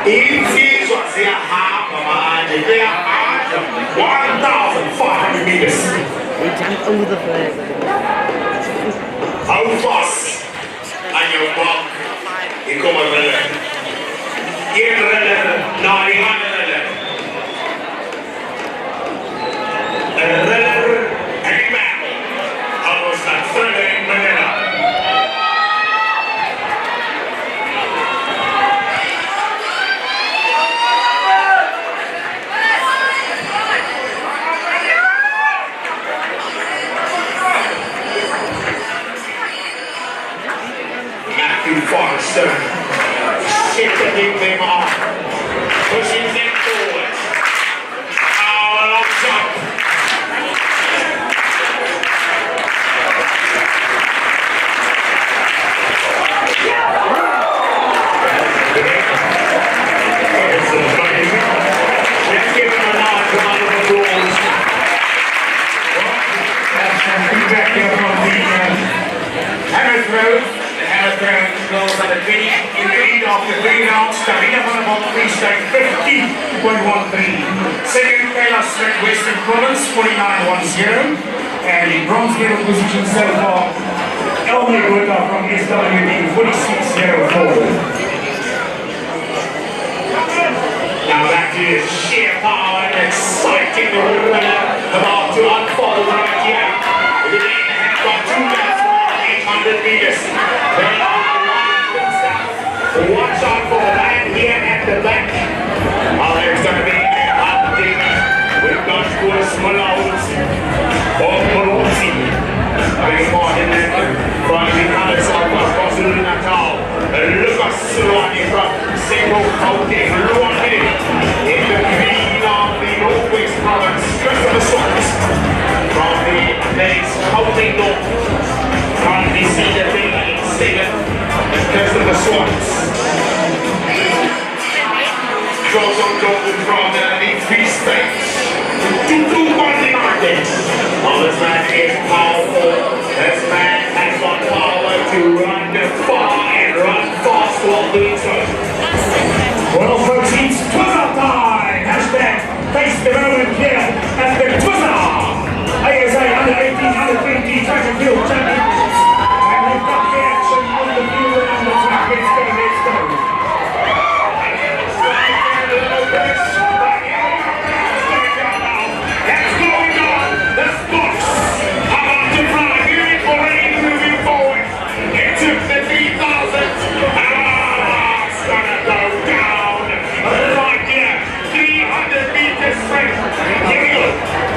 insizwa ziyahamba manje kuyahamba 1,500 meters. They jumped over the flag. How fast on your back you come on runner? In runner, now the other runner. The runner and man almost like further in Manila. Forrester, shit the big them off, pushing them forward, all up top. Let's give him a large round of applause. That's some feedback here from the Hammer Road. Goes at the finish in the lead of the 3 rounds. The winner from about FREESTATE 50.13. Second, Kailas Western Province 49.10. And in bronze medal position so far, Nhloso from SWD 46.04. Now back to the sheer power and exciting runner about to unfold right here. The lead has got 2 minutes more 800 meters. Watch out for the man here at the back. There's going to be a update. We've got Koos MOLUTSI or MOLOTSI. Very important from the other side of KwaZulu-Natal. Luan Munnik from GAUTENG. Luan Munnik in the green of the Northwest Province. SWART from the GAUTENG North. From the Cedar Bay State. SWART. Goes on going from the FREESTATE. Ntuthuko on the market. Oh, this man is powerful. This man has got power to run the far and run fast while doing so. Well, folks, it's Twitter time. Hashtag face development here at the Twitter. ASA under 18, under 20 track and field champions. And we've got the action on the field and on the track. Let's go, let's go. Here we go.